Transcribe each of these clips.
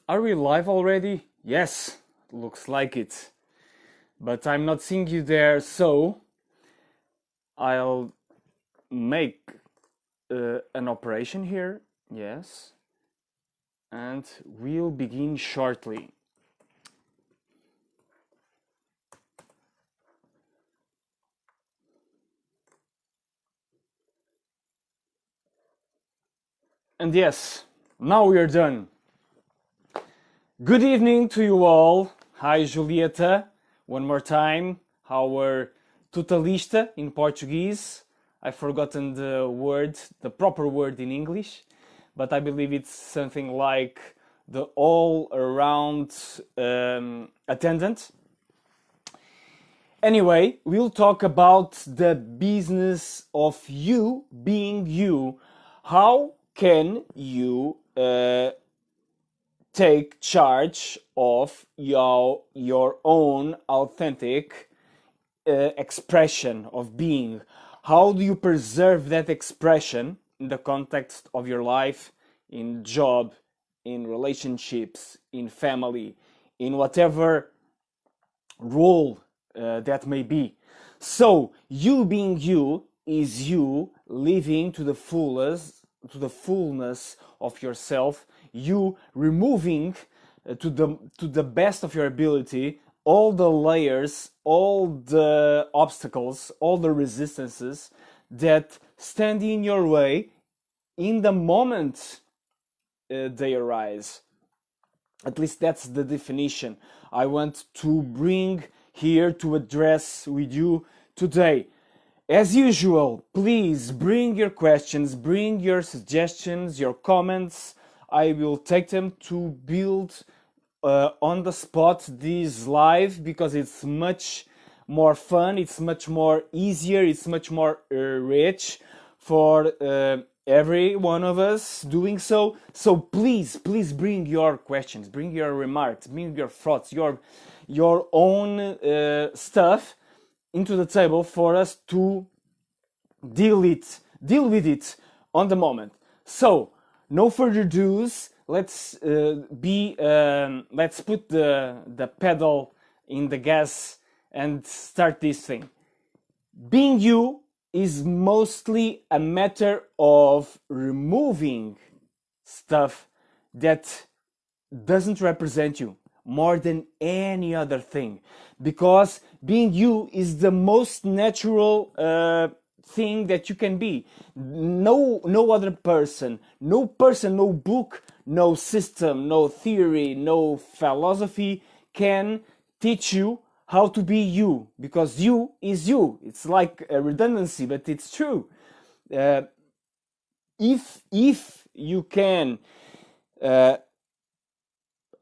Are we live already? Yes, looks like it. But I'm not seeing you there, so I'll make an operation here. Yes. And we'll begin shortly. And yes, now we're done. Good evening to you all. Hi, Julieta. One more time. Our tutalista in Portuguese. I've forgotten the word, the proper word in English, but I believe it's something like the all-around attendant. Anyway, we'll talk about the business of you being you. How can you take charge of your own authentic expression of being? How do you preserve that expression in the context of your life, in job, in relationships, in family, in whatever role that may be? So you being you is you living to the fullness of yourself, you removing to the best of your ability all the layers, all the obstacles, all the resistances that stand in your way in the moment they arise. At least that's the definition I want to bring here to address with you today. As usual, please bring your questions, bring your suggestions, your comments. I will take them to build on the spot this live because it's much more fun, it's much more easier, it's much more rich for every one of us doing so. So please bring your questions, bring your remarks, bring your thoughts, your own stuff into the table for us to deal with it on the moment. So no further do's. Let's put the pedal in the gas and start this thing. Being you is mostly a matter of removing stuff that doesn't represent you more than any other thing, because being you is the most natural thing that you can be. No other person, no book, no system, no theory, no philosophy can teach you how to be you, because you is you. It's like a redundancy, but it's true. uh, if you can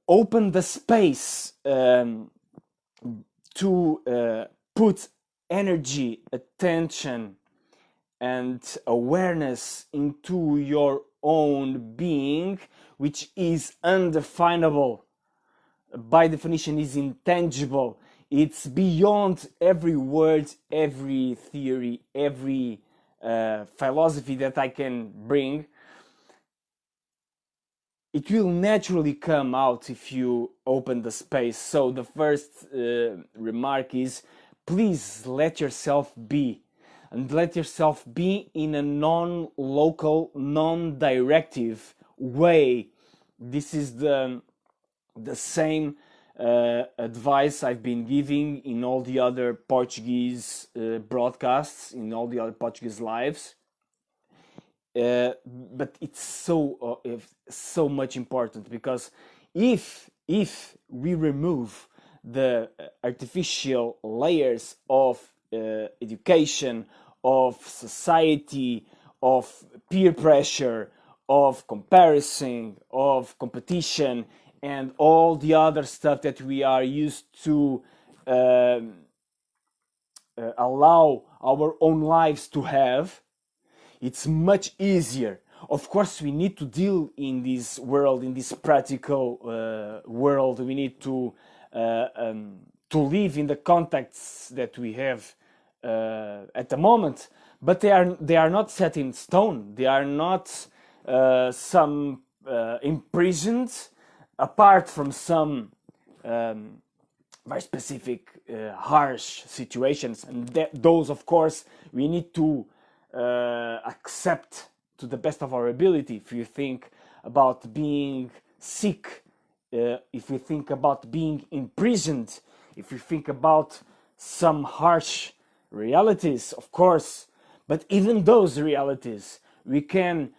open the space to put energy, attention, and awareness into your own being, which is undefinable, by definition is intangible. It's beyond every word, every theory, every philosophy that I can bring. It will naturally come out if you open the space. So the first remark is, please let yourself be, and let yourself be in a non-local, non-directive way. This is the same advice I've been giving in all the other Portuguese broadcasts, in all the other Portuguese lives. But it's so much important, because if we remove the artificial layers of education, of society, of peer pressure, of comparison, of competition, and all the other stuff that we are used to allow our own lives to have, it's much easier. Of course, we need to deal in this world, in this practical world. We need to live in the contexts that we have at the moment, but they are not set in stone. They are not some imprisoned apart from some very specific harsh situations, and those of course we need to accept to the best of our ability. If you think about being sick, if you think about being imprisoned, if you think about some harsh realities, of course, but even those realities we can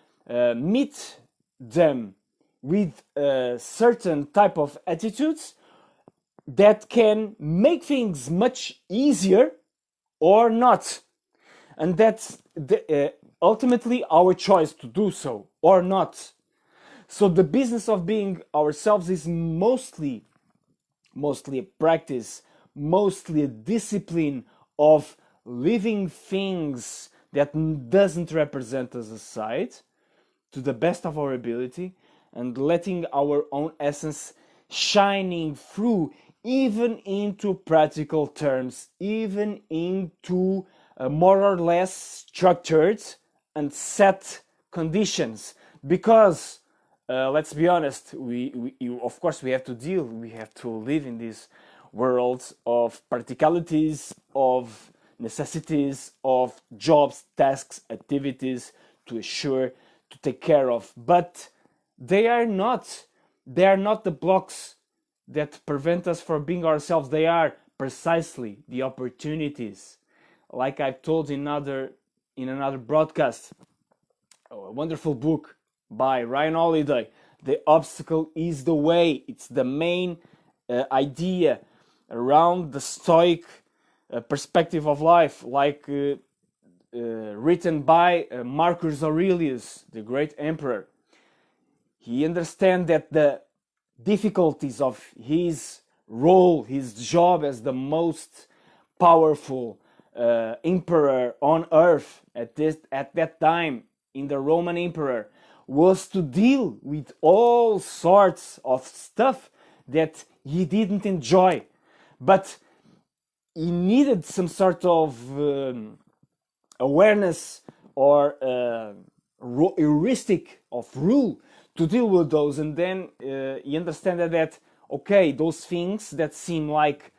meet them with a certain type of attitudes that can make things much easier or not. And that's ultimately our choice to do so or not. So the business of being ourselves is mostly a practice, mostly a discipline of living things that doesn't represent us aside to the best of our ability and letting our own essence shining through even into practical terms, even into more or less structured and set conditions. Because let's be honest, of course we have to live in this world of practicalities, of necessities, of jobs, tasks, activities to assure, to take care of, but they are not the blocks that prevent us from being ourselves. They are precisely the opportunities. Like I've told in another broadcast, a wonderful book by Ryan Holiday, The Obstacle is the Way. It's the main idea around the Stoic perspective of life, like written by Marcus Aurelius, the great emperor. He understands that the difficulties of his role, his job as the most powerful emperor on earth at that time, in the Roman emperor, was to deal with all sorts of stuff that he didn't enjoy, but he needed some sort of awareness or heuristic of rule to deal with those. And then you understand that okay, those things that seem like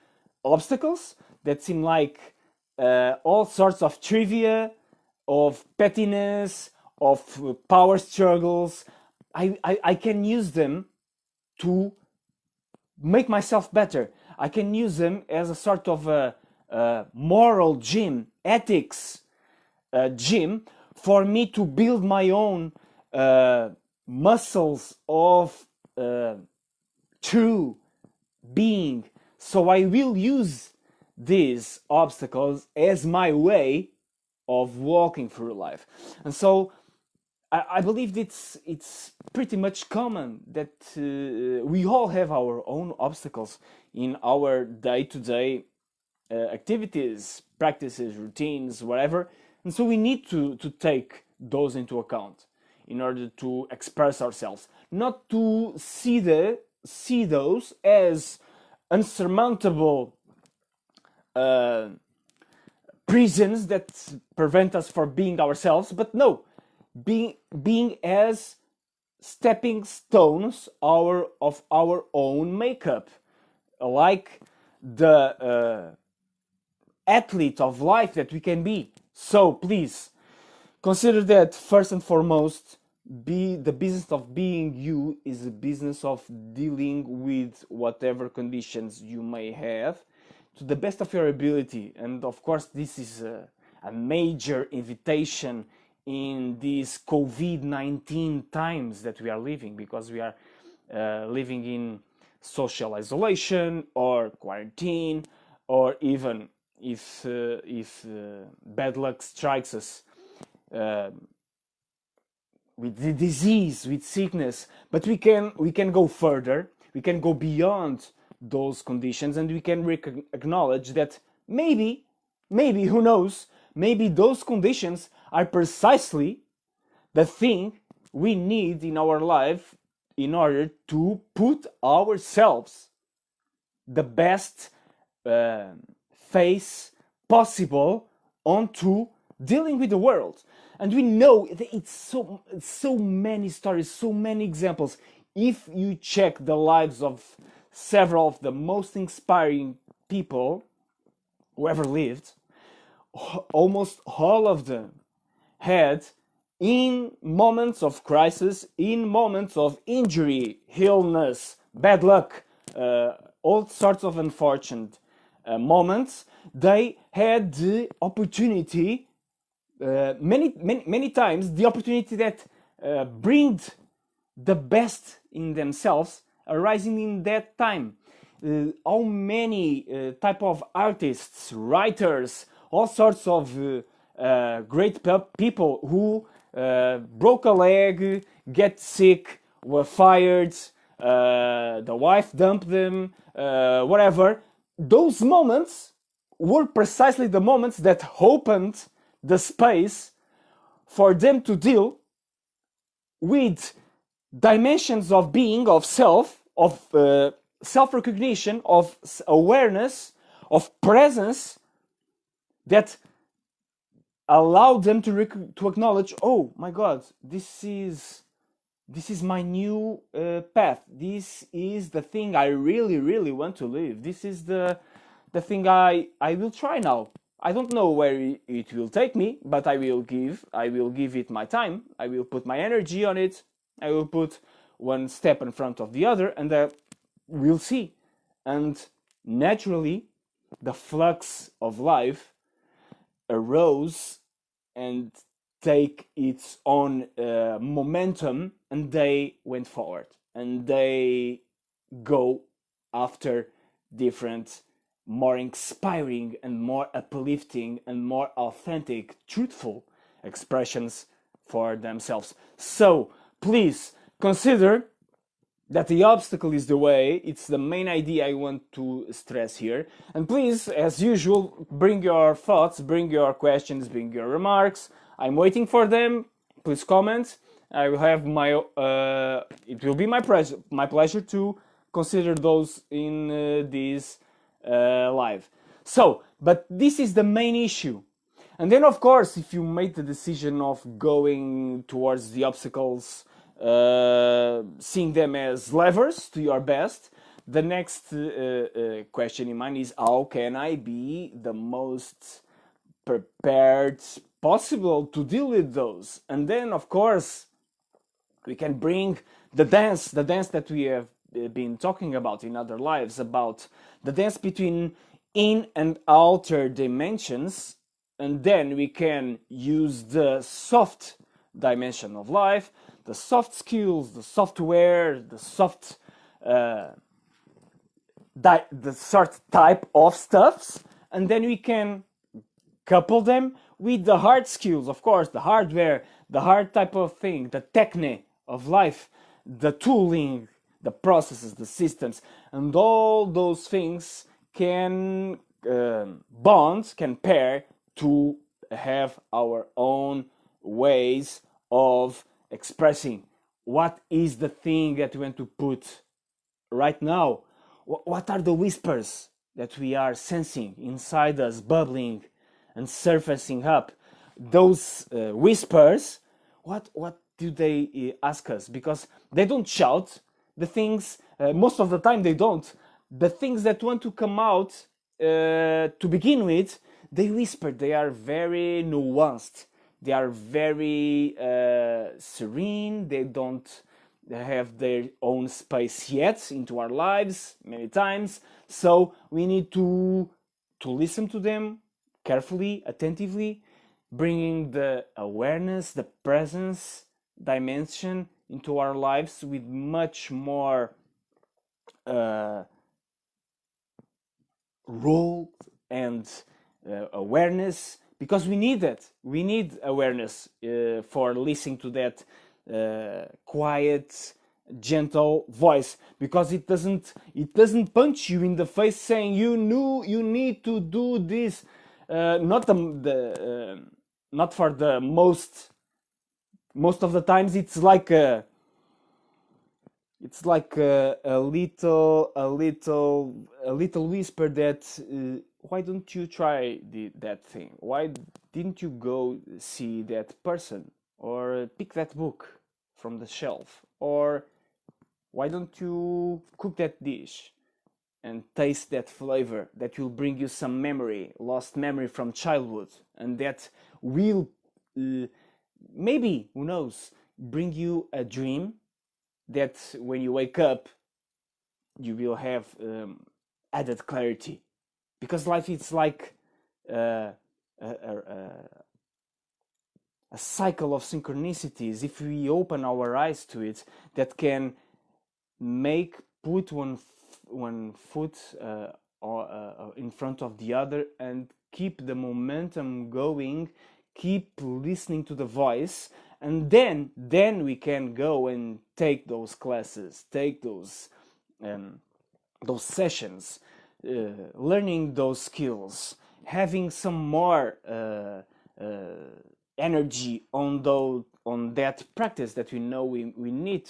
obstacles, that seem like all sorts of trivia, of pettiness, of power struggles, I can use them to make myself better. I can use them as a sort of a moral gym, ethics gym, for me to build my own muscles of true being. So I will use these obstacles as my way of walking through life. And so I believe it's pretty much common that we all have our own obstacles in our day-to-day activities, practices, routines, whatever. And so we need to take those into account in order to express ourselves, not to see those as unsurmountable prisons that prevent us from being ourselves, but no, being as stepping stones of our own makeup, like the athlete of life that we can be. So please consider that first and foremost, the business of being you is a business of dealing with whatever conditions you may have to the best of your ability. And of course, this is a major invitation in these COVID-19 times that we are living, because we are living in social isolation or quarantine, or even if bad luck strikes us with the disease, with sickness, but we can go further, we can go beyond those conditions, and we can acknowledge that maybe, who knows, maybe those conditions are precisely the thing we need in our life in order to put ourselves the best face possible onto dealing with the world. And we know that it's so many stories, so many examples if you check the lives of several of the most inspiring people who ever lived, almost all of them had, in moments of crisis, in moments of injury, illness, bad luck, all sorts of unfortunate moments, they had the opportunity, many times, the opportunity that bring the best in themselves arising in that time. How many type of artists, writers, all sorts of great people who broke a leg, get sick, were fired, the wife dumped them, whatever. Those moments were precisely the moments that opened the space for them to deal with dimensions of being, of self, of self-recognition, of awareness, of presence that allow them to acknowledge, oh my God, this is my new path. This is the thing I really want to live. This is the thing I will try now. I don't know where it will take me, but I will give it my time. I will put my energy on it. I will put one step in front of the other, and we'll see. And naturally, the flux of life arose and take its own momentum, and they went forward, and they go after different, more inspiring and more uplifting and more authentic, truthful expressions for themselves. So please consider that the obstacle is the way. It's the main idea I want to stress here. And please, as usual, bring your thoughts, bring your questions, bring your remarks. I'm waiting for them. Please comment. I will have it will be my pleasure to consider those in this live. So, but this is the main issue. And then, of course, if you make the decision of going towards the obstacles, seeing them as levers to your best, the next question in mind is, how can I be the most prepared possible to deal with those? And then, of course, we can bring the dance that we have been talking about in other lives, about the dance between in and outer dimensions, and then we can use the soft dimension of life, the soft skills, the software, the soft the sort type of stuffs, and then we can couple them with the hard skills, of course, the hardware, the hard type of thing, the techne of life, the tooling, the processes, the systems, and all those things can bond, can pair to have our own ways of expressing what is the thing that we want to put right now. What are the whispers that we are sensing inside us, bubbling and surfacing up? Those whispers, what do they ask us? Because they don't shout the things, most of the time they don't. The things that want to come out to begin with, they whisper. They are very nuanced. They are very serene. They don't have their own space yet into our lives many times. So we need to listen to them carefully, attentively, bringing the awareness, the presence dimension into our lives with much more role and awareness, because we need that. We need awareness for listening to that quiet, gentle voice, because it doesn't punch you in the face saying you need to do this. Not not for the most of the times. It's like a little whisper that why don't you try that thing? Why didn't you go see that person, or pick that book from the shelf, or why don't you cook that dish and taste that flavor that will bring you some memory, lost memory from childhood, and that will maybe, who knows, bring you a dream that when you wake up you will have added clarity, because life is like uh, a, a, a cycle of synchronicities. If we open our eyes to it, that can make put one foot in front of the other and keep the momentum going, keep listening to the voice, and then we can go and take those classes, take those sessions, learning those skills, having some more energy on that practice that we know we need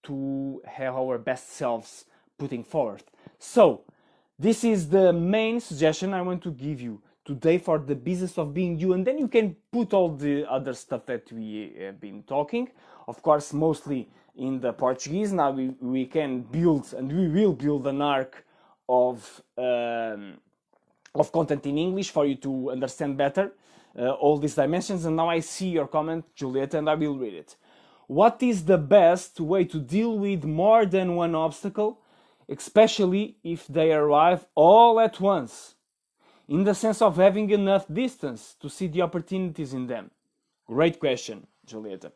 to have our best selves putting forth. So, this is the main suggestion I want to give you today for the business of being you, and then you can put all the other stuff that we have been talking, of course, mostly in the Portuguese. Now we can build, and we will build, an arc of content in English for you to understand better all these dimensions. And now I see your comment, Julieta, and I will read it. What is the best way to deal with more than one obstacle, especially if they arrive all at once, in the sense of having enough distance to see the opportunities in them? Great question, Julieta.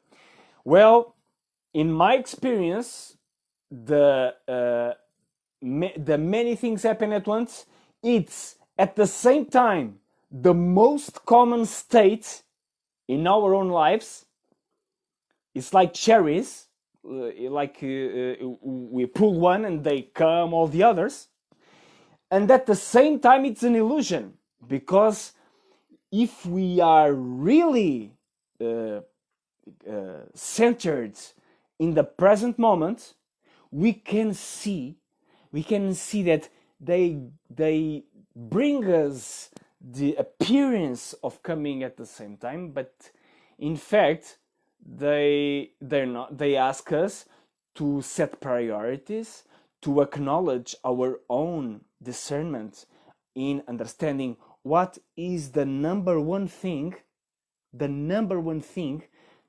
Well, in my experience, the many things happen at once. It's at the same time the most common state in our own lives. It's like cherries, we pull one and they come all the others. And at the same time, it's an illusion, because if we are really centered in the present moment, we can see that they bring us the appearance of coming at the same time, but in fact they're not. They ask us to set priorities, to acknowledge our own discernment in understanding what is the number one thing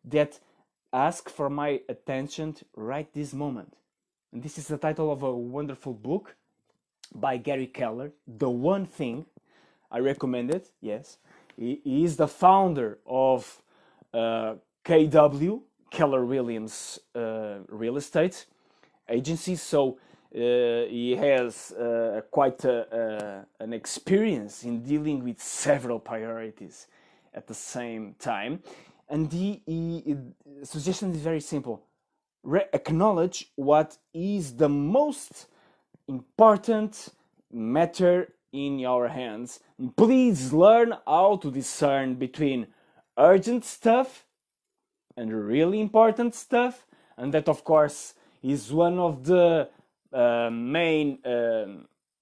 that asks for my attention right this moment. And this is the title of a wonderful book by Gary Keller, The One Thing. I recommend it, yes. He is the founder of KW, Keller Williams Real Estate Agency. So he has quite an experience in dealing with several priorities at the same time. And the suggestion is very simple. Acknowledge what is the most important matter in your hands. Please learn how to discern between urgent stuff and really important stuff. And that, of course, is one of the main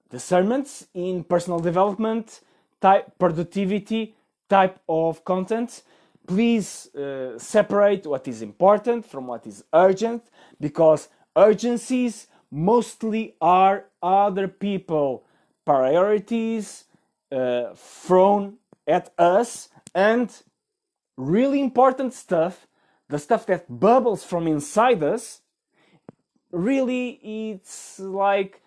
discernments in personal development, productivity type of content. Please separate what is important from what is urgent, because urgencies mostly are other people priorities thrown at us, and really important stuff, the stuff that bubbles from inside us, really it's like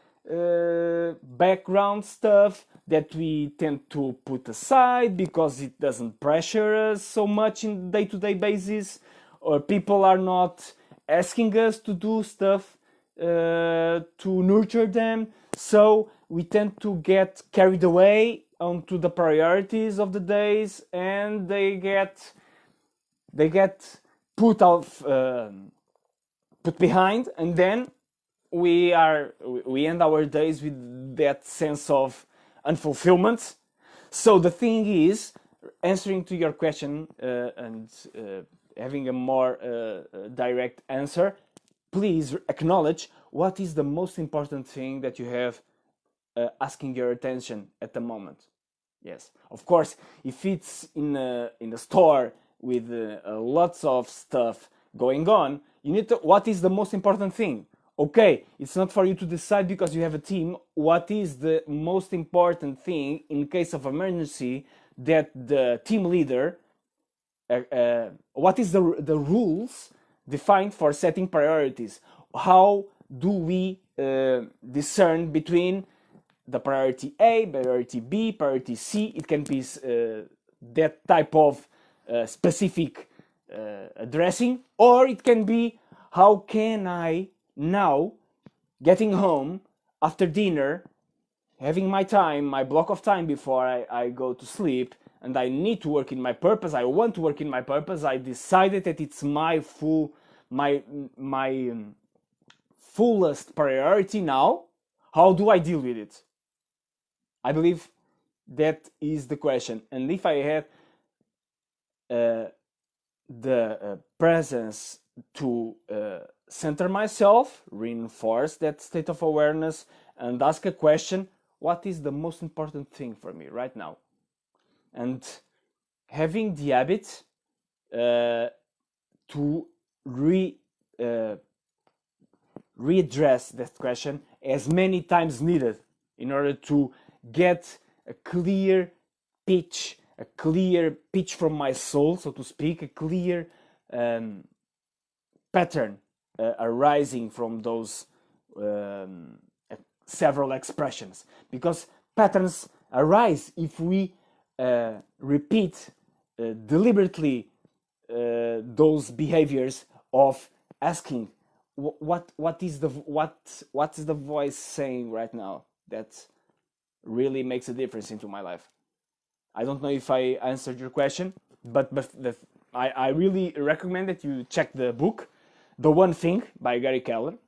background stuff that we tend to put aside because it doesn't pressure us so much in day-to-day basis, or people are not asking us to do stuff to nurture them. So we tend to get carried away onto the priorities of the days, and they get put off, put behind, and then we end our days with that sense of unfulfillment. So the thing is, answering to your question and having a more direct answer, please acknowledge what is the most important thing that you have asking your attention at the moment. Yes, of course, if it's in a store with lots of stuff going on, you need to, what is the most important thing? Okay, it's not for you to decide because you have a team what is the most important thing in case of emergency that the team leader, what is the rules defined for setting priorities. How do we discern between the priority A, priority B, priority C? It can be that type of specific addressing, or it can be how can I now, getting home after dinner, having my time, my block of time before I go to sleep, and I need to work in my purpose, I want to work in my purpose, I decided that it's my fullest priority now. How do I deal with it? I believe that is the question. And if I have the presence to center myself, reinforce that state of awareness, and ask a question: what is the most important thing for me right now? And having the habit to readdress that question as many times needed in order to get a clear pitch from my soul, so to speak, a clear pattern arising from those several expressions. Because patterns arise if we repeat deliberately those behaviors of asking what is the voice saying right now that really makes a difference into my life. I don't know if I answered your question, but I really recommend that you check the book, The One Thing by Gary Keller,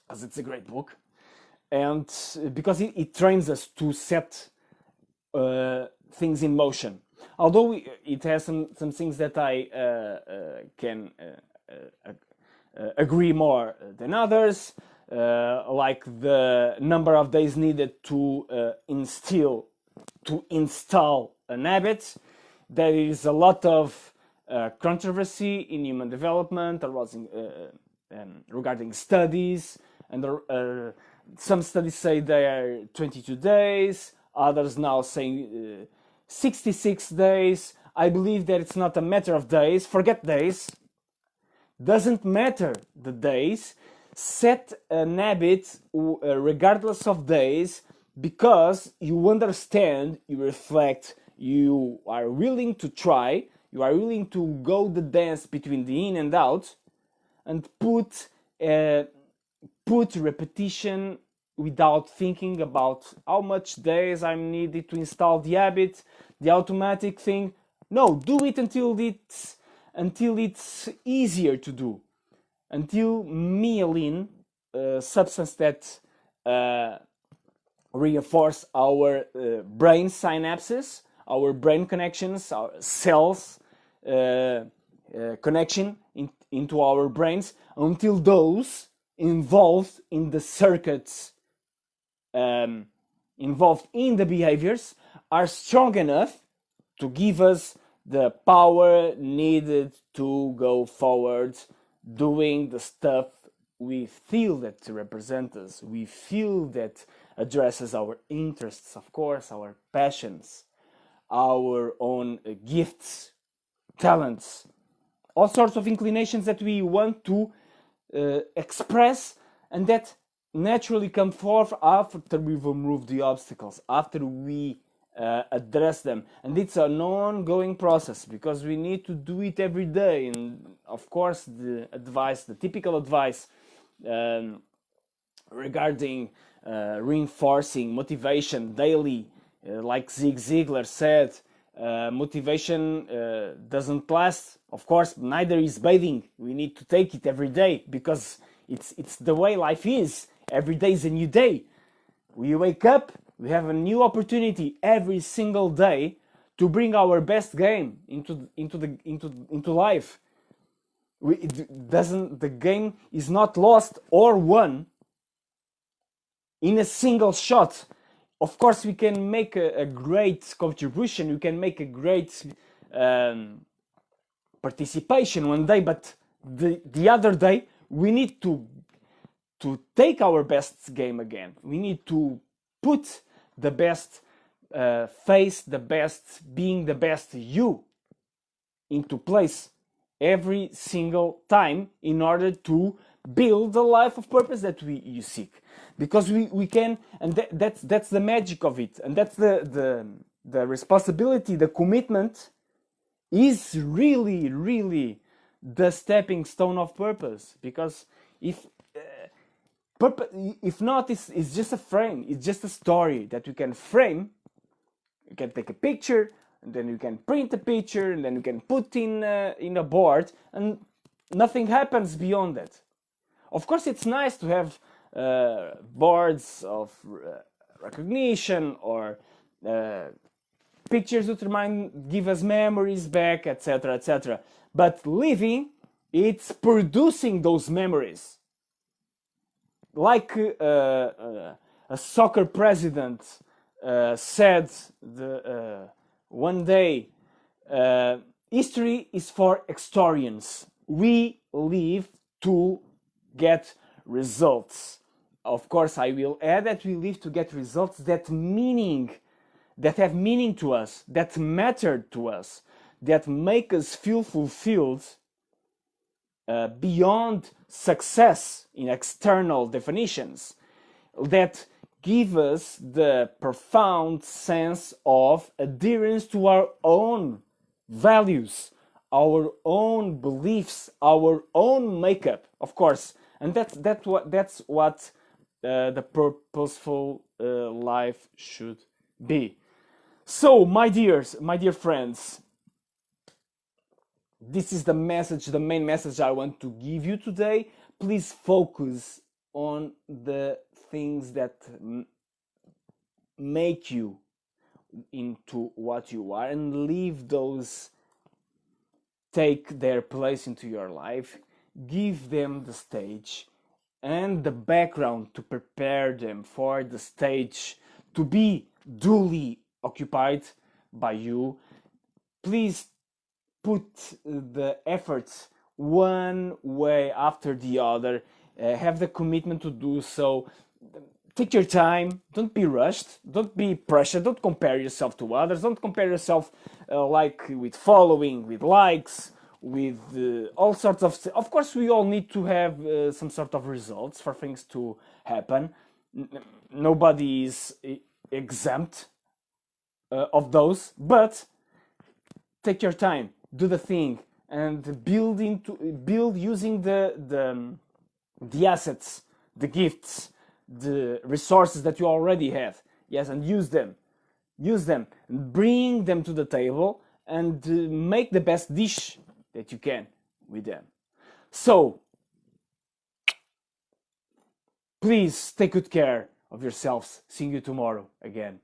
because it's a great book, and because it trains us to set things in motion. Although it has some things that I can agree more than others, like the number of days needed to install an habit. There is a lot of controversy in human development regarding studies, and some studies say they are 22 days, others now saying 66 days. I believe that it's not a matter of days. Forget days. Doesn't matter the days. Set an habit regardless of days, because you understand, you reflect, you are willing to try, you are willing to go the dance between the in and out, and put repetition without thinking about how much days I'm needed to install the habit, the automatic thing. No, do it until it's easier to do, until myelin, substance that reinforce our brain synapses, our brain connections, our cells connection into our brains, until those involved in the circuits, involved in the behaviors, are strong enough to give us the power needed to go forward doing the stuff we feel that represents us, we feel that addresses our interests, of course, our passions, our own gifts, talents, all sorts of inclinations that we want to express, and that naturally come forth after we've removed the obstacles, after we address them. And it's an ongoing process, because we need to do it every day. And of course, the typical advice regarding reinforcing motivation daily, like Zig Ziglar said, motivation doesn't last. Of course, neither is bathing. We need to take it every day, because it's the way life is. Every day is a new day. We wake up, we have a new opportunity every single day to bring our best game into life. The game is not lost or won in a single shot. Of course, we can make a great contribution, we can make a great participation one day, but the other day we need to to take our best game again. We need to put the best face, the best being, the best you into place every single time in order to build the life of purpose that you seek. Because we can, and that's the magic of it, and that's the responsibility, the commitment is really, really the stepping stone of purpose. Because if if not, it's just a frame, it's just a story that you can frame. You can take a picture, and then you can print a picture, and then you can put in a board, and nothing happens beyond that. Of course, it's nice to have boards of recognition, or pictures that give us memories back, etc., etc. But living, it's producing those memories. Like a soccer president said one day, history is for historians. We live to get results. Of course, I will add that we live to get results that have meaning to us, that matter to us, that make us feel fulfilled beyond success in external definitions, that give us the profound sense of adherence to our own values, our own beliefs, our own makeup, of course. And that's what the purposeful life should be. So, my dear friends, this is the message, the main message I want to give you today. Please focus on the things that make you into what you are, and leave those take their place into your life. Give them the stage and the background to prepare them for the stage to be duly occupied by you. Please put the efforts one way after the other. Have the commitment to do so. Take your time. Don't be rushed. Don't be pressured. Don't compare yourself to others. Don't compare yourself like with following, with likes, with all sorts of... Of course, we all need to have some sort of results for things to happen. Nobody is exempt of those, but take your time, do the thing, and build using the assets, the gifts, the resources that you already have. Yes, and use them, bring them to the table, and make the best dish that you can with them. So please take good care of yourselves. See you tomorrow again.